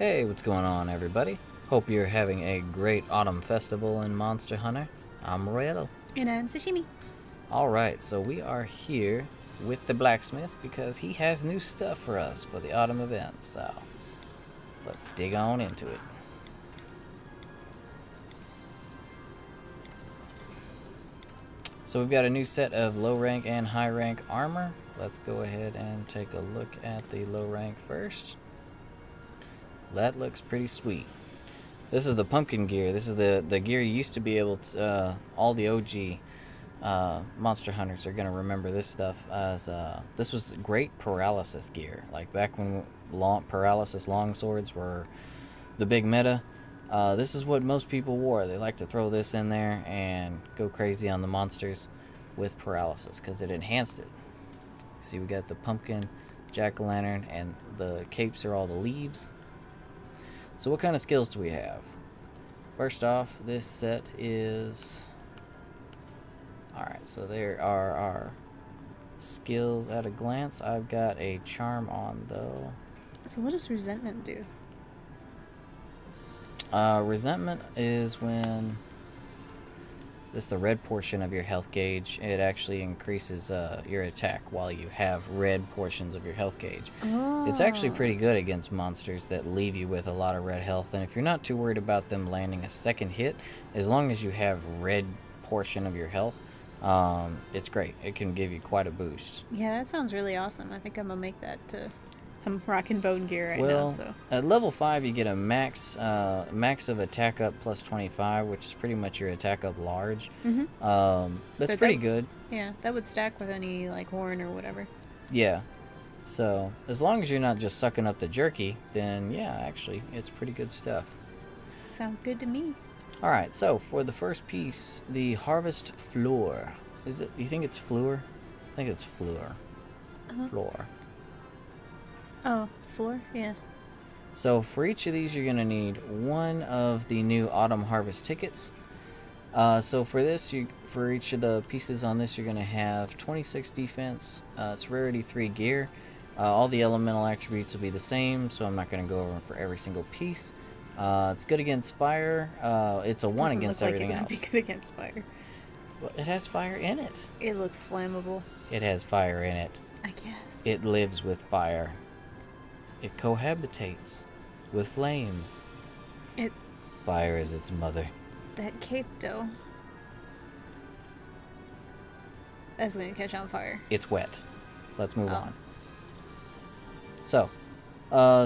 Hey, what's going on, everybody? Hope you're having a great autumn festival in Monster Hunter. I'm Royello. And I'm Sashimi. Alright, so we are here with the blacksmith because he has new stuff for us for the autumn event, so let's dig on into it. So we've got a new set of low rank and high rank armor. Let's go ahead and take a look at the low rank first. That looks pretty sweet. This is the pumpkin gear. This is the gear you used to be able to, all the OG Monster Hunters are going to remember this stuff as, this was great paralysis gear. Like back when paralysis longswords were the big meta, this is what most people wore. They like to throw this in there and go crazy on the monsters with paralysis because it enhanced it. See, we got the pumpkin, jack-o'-lantern, and the capes are all the leaves. So what kind of skills do we have? First off, this set is... Alright, so there are our skills at a glance. I've got a charm on, though. So what does resentment do? Resentment is when... This is the red portion of your health gauge. It actually increases your attack while you have red portions of your health gauge. Oh. It's actually pretty good against monsters that leave you with a lot of red health. And if you're not too worried about them landing a second hit, as long as you have red portion of your health, it's great. It can give you quite a boost. Yeah, that sounds really awesome. I think I'm going to make that I'm rocking bone gear right well, now, so. At level 5, you get a max of attack up plus 25, which is pretty much your attack up large. Mm-hmm. That's pretty good. Yeah, that would stack with any, like, horn or whatever. Yeah. So, as long as you're not just sucking up the jerky, then, yeah, actually, it's pretty good stuff. Sounds good to me. Alright, so, for the first piece, the Harvest Floor. Is it, you think it's Floor? I think it's Floor. Floor. Oh, floor? Yeah. So for each of these, you're going to need one of the new Autumn Harvest tickets. So for this, for each of the pieces on this, you're going to have 26 defense. It's rarity 3 gear. All the elemental attributes will be the same, so I'm not going to go over them for every single piece. It's good against fire. It's a 1 Doesn't against look like everything it would else. be good against fire. Well, it has fire in it. It looks flammable. It has fire in it. I guess. It lives with fire. It cohabitates with flames. Fire is its mother. That cape, though. That's gonna catch on fire. It's wet. Let's move on. So,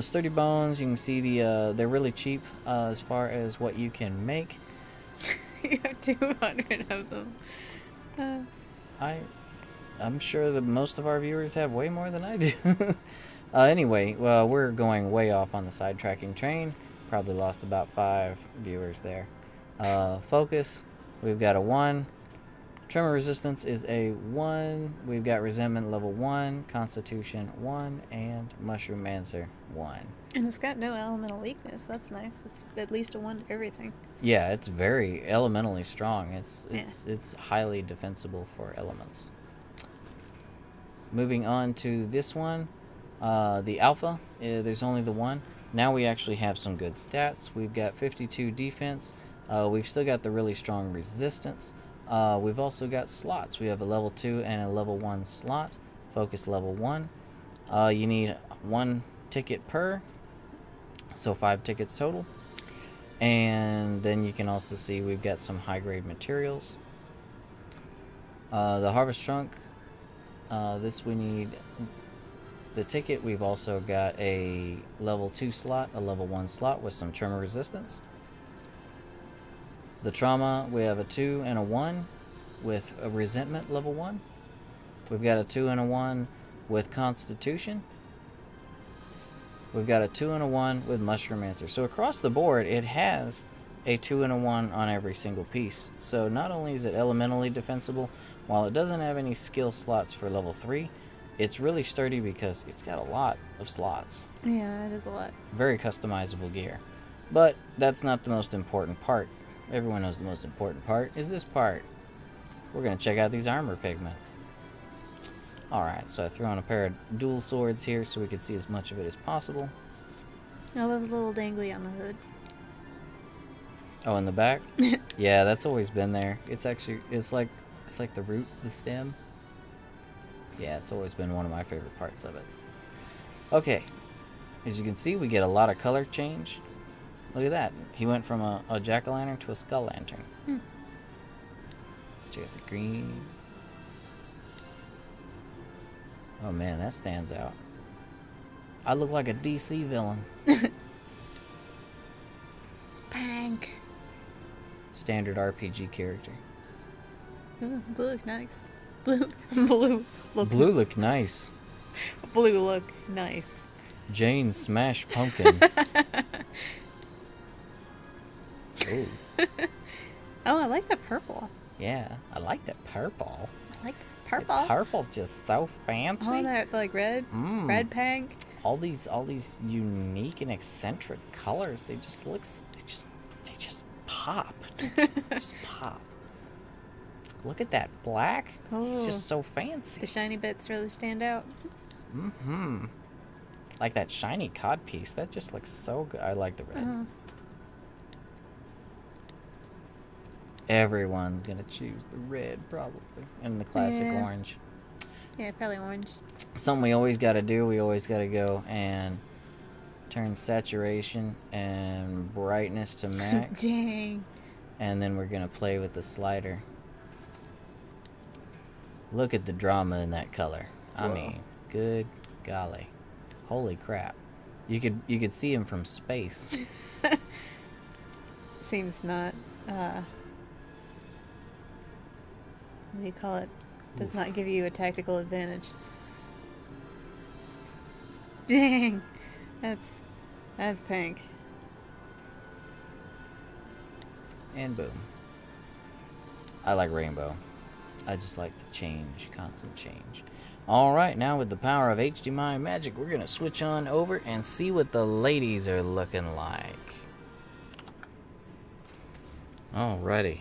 sturdy bones. You can see they're really cheap as far as what you can make. You have 200 of them. I'm sure that most of our viewers have way more than I do. Anyway, well, we're going way off on the sidetracking train. Probably lost about 5 viewers there. Focus, we've got a 1. Tremor resistance is a 1. We've got resentment level 1, constitution 1, and mushroom answer 1. And it's got no elemental weakness. That's nice. It's at least a 1 to everything. Yeah, it's very elementally strong. It's highly defensible for elements. Moving on to this one. The alpha, there's only the 1. Now we actually have some good stats. We've got 52 defense. We've still got the really strong resistance. We've also got slots. We have a level 2 and a level 1 slot. Focus level 1. You need 1 ticket per, so 5 tickets total. And then you can also see we've got some high grade materials. The harvest trunk, this we need the ticket. We've also got a level 2 slot, a level 1 slot with some tremor resistance. The trauma, we have a 2 and a 1 with a resentment level 1. We've got a 2 and a 1 with constitution. We've got a 2 and a 1 with mushroom answer. So across the board, it has a 2 and a 1 on every single piece. So not only is it elementally defensible, while it doesn't have any skill slots for level 3, it's really sturdy because it's got a lot of slots. Yeah, it is a lot. Very customizable gear. But that's not the most important part. Everyone knows the most important part is this part. We're going to check out these armor pigments. Alright, so I threw on a pair of dual swords here so we could see as much of it as possible. I love the little dangly on the hood. Oh, in the back? Yeah, that's always been there. It's actually, it's like the root, the stem. Yeah, it's always been one of my favorite parts of it. Okay, as you can see, we get a lot of color change. Look at that. He went from a jack-o'-lantern to a skull-lantern. Check out the green. Oh man, that stands out. I look like a DC villain. Pank. Standard RPG character. Ooh, blue look nice. Blue look. Blue look nice. Blue look nice. Jane smash pumpkin. Ooh. Oh, I like the purple. Yeah, I like that purple. I like the purple. The purple's just so fancy. Oh, that like red, red pank. All these unique and eccentric colors. They just pop. They just pop. Look at that black. It's Oh. just so fancy. The shiny bits really stand out. Like that shiny cod piece. That just looks so good. I like the red. Everyone's gonna choose the red probably, and the classic orange. Yeah, probably orange. Something we always gotta do. We always gotta go and turn saturation and brightness to max. Dang. And then we're gonna play with the slider. Look at the drama in that color. I mean, good golly, holy crap! You could see him from space. Seems not. What do you call it? Does not give you a tactical advantage. Dang, that's pink. And boom. I like rainbow. I just like the change, constant change. Alright, now with the power of HDMI magic, we're going to switch on over and see what the ladies are looking like. Alrighty.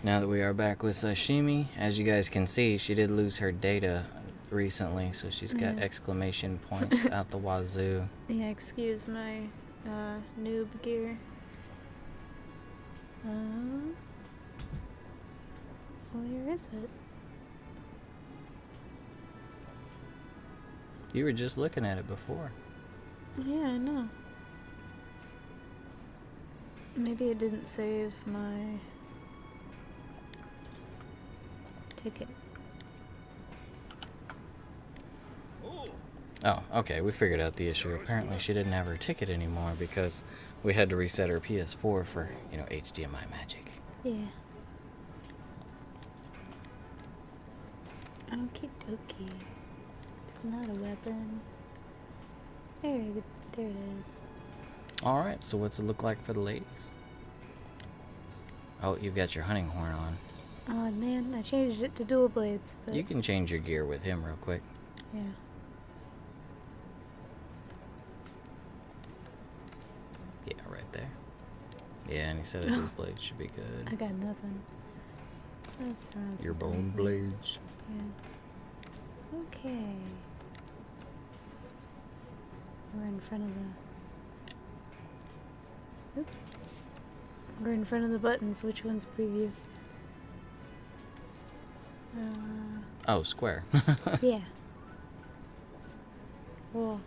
Now that we are back with Sashimi, as you guys can see, she did lose her data recently, so she's got exclamation points out the wazoo. Yeah, excuse my noob gear. Where is it? You were just looking at it before. Yeah, I know. Maybe it didn't save my ticket. Oh, okay, we figured out the issue. Apparently she didn't have her ticket anymore because we had to reset her PS4 for, HDMI magic. Yeah. Okie dokie. It's not a weapon. There it is. Alright, so what's it look like for the ladies? Oh, you've got your hunting horn on. Oh man, I changed it to dual blades, but You can change your gear with him real quick. yeah. Yeah, right there. Yeah, and he said a dual blade should be good. I got nothing. Let's throw on Your some bone dual blades. Yeah. Okay. We're in front of the... Oops. We're in front of the buttons. Which one's preview? Oh, square. Yeah. Cool.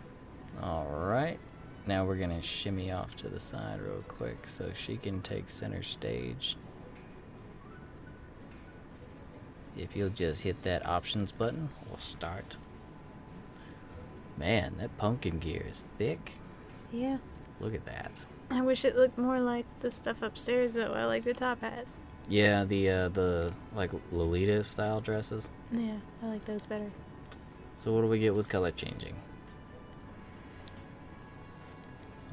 Alright. Now we're gonna shimmy off to the side real quick so she can take center stage. If you'll just hit that options button, we'll start. Man, that pumpkin gear is thick. Yeah. Look at that. I wish it looked more like the stuff upstairs, though. I like the top hat. Yeah, the like Lolita style dresses. Yeah, I like those better. So what do we get with color changing?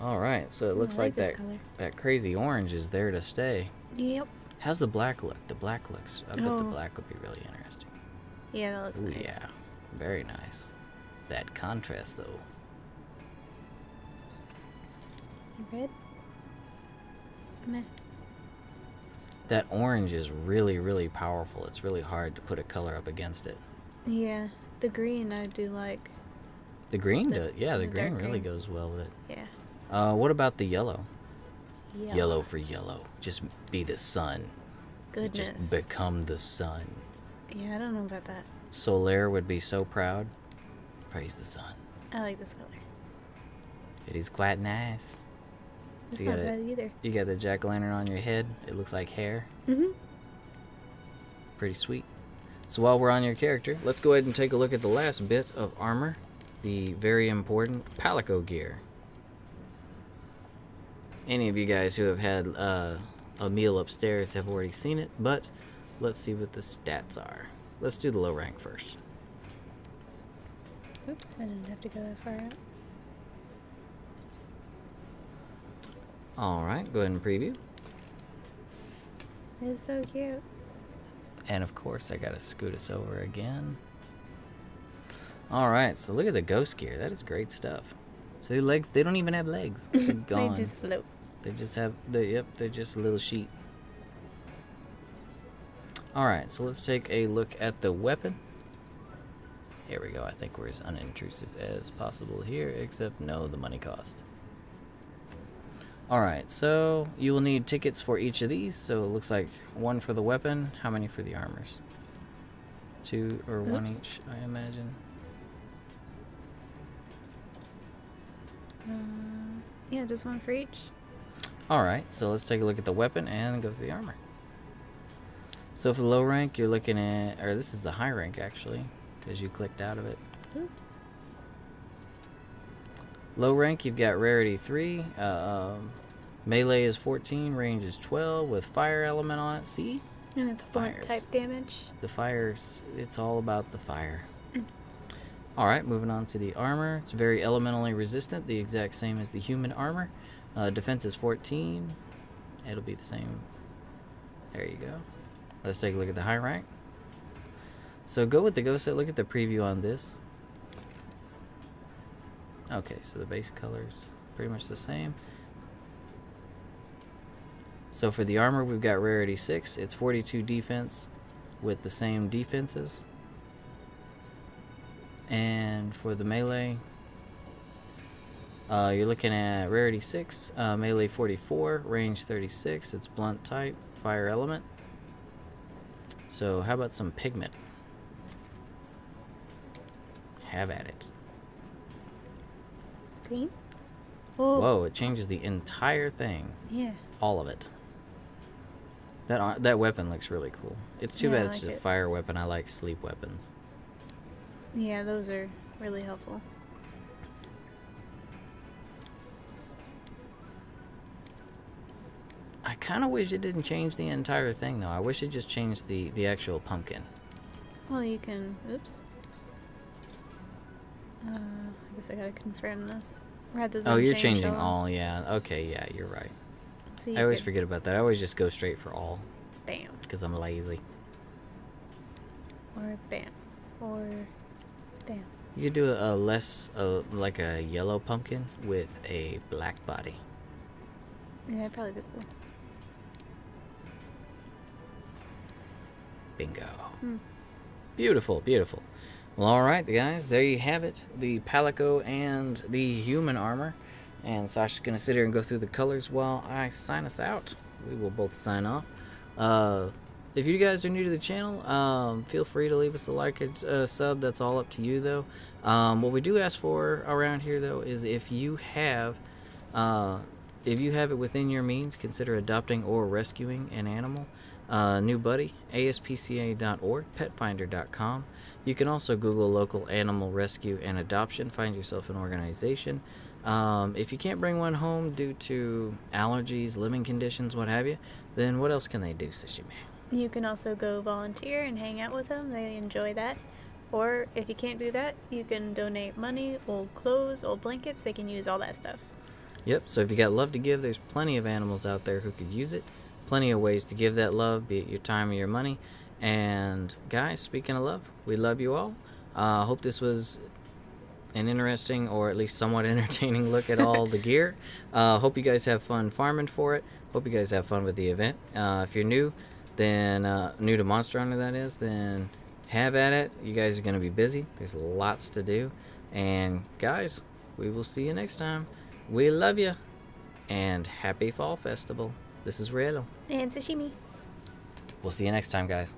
Alright, so it looks I like this that color. that crazy orange is there to stay. Yep. How's the black look? The black looks, I bet the Oh. black would be really interesting. Yeah, that looks Ooh, nice. yeah. Very nice. That contrast though. Red? Meh. That orange is really, really powerful. It's really hard to put a color up against it. Yeah, the green I do like. The green The- does, yeah, the the green dark really green. goes well with it. Yeah. What about the yellow? Yeah. Yellow for yellow. Just be the sun. Goodness. Just become the sun. Yeah, I don't know about that. Solaire would be so proud. Praise the sun. I like this color. It is quite nice. It's So not bad either. you got the jack-o'-lantern on your head. It looks like hair. Mm-hmm. Pretty sweet. So while we're on your character, let's go ahead and take a look at the last bit of armor. The very important Palico Gear. Any of you guys who have had a meal upstairs have already seen it, but let's see what the stats are. Let's do the low rank first. Oops, I didn't have to go that far out. Alright, go ahead and preview. It's so cute. And of course, I gotta scoot us over again. Alright, so look at the ghost gear. That is great stuff. So the legs, they don't even have legs. They're gone. They just float. They just have, they're just a little sheet. Alright, so let's take a look at the weapon. Here we go. I think we're as unintrusive as possible here, except no, the money cost. Alright, so you will need tickets for each of these. So it looks like 1 for the weapon. How many for the armors? 2 or 1 Oops. each, I imagine. Yeah, just 1 for each. Alright, so let's take a look at the weapon and go through the armor. So for the low rank, you're looking at, or this is the high rank actually, because you clicked out of it. Oops. Low rank, you've got rarity 3, melee is 14, range is 12 with fire element on it. See? And it's blunt type damage. The fires, it's all about the fire. Alright, moving on to the armor. It's very elementally resistant, the exact same as the human armor. Defense is 14. It'll be the same. There you go. Let's take a look at the high rank. So go with the ghost set. Look at the preview on this. Okay, so the base color's pretty much the same. So for the armor, we've got rarity 6. It's 42 defense with the same defenses. And for the melee, you're looking at rarity 6, melee 44, range 36. It's blunt type, fire element. So how about some pigment? Have at it. Green? Oh. Whoa, it changes the entire thing. Yeah. All of it. That weapon looks really cool. It's too Yeah, bad I it's like just a it. fire weapon. I like sleep weapons. Yeah, those are really helpful. I kind of wish it didn't change the entire thing, though. I wish it just changed the actual pumpkin. Well, you can... Oops. I guess I gotta confirm this. Rather than Oh, you're change changing all, yeah. Okay, yeah, you're right. So I you always could- forget about that. I always just go straight for all, Bam. because I'm lazy. Or bam. Or bam. You could do a less, like a yellow pumpkin with a black body. Yeah, that'd probably be cool. Bingo. Hmm. Beautiful, beautiful. Well, alright, guys, there you have it. The Palico and the human armor. And Sasha's going to sit here and go through the colors while I sign us out. We will both sign off. If you guys are new to the channel, feel free to leave us a like and sub. That's all up to you, though. What we do ask for around here, though, is if you have it within your means, consider adopting or rescuing an animal. New buddy, aspca.org, petfinder.com. You can also Google local animal rescue and adoption. Find yourself an organization. If you can't bring one home due to allergies, living conditions, what have you, then what else can they do, Sashimi? You can also go volunteer and hang out with them. They enjoy that. Or if you can't do that, you can donate money, old clothes, old blankets. They can use all that stuff. Yep, so if you got love to give, there's plenty of animals out there who could use it. Plenty of ways to give that love, be it your time or your money. And guys, speaking of love, we love you all. Hope this was an interesting or at least somewhat entertaining look at all the gear. Hope you guys have fun farming for it. Hope you guys have fun with the event. If you're new, then new to Monster Hunter, that is, then have at it. You guys are going to be busy. There's lots to do. And guys, we will see you next time. we love you. And happy Fall Festival. This is Rielo. And sashimi. We'll see you next time, guys.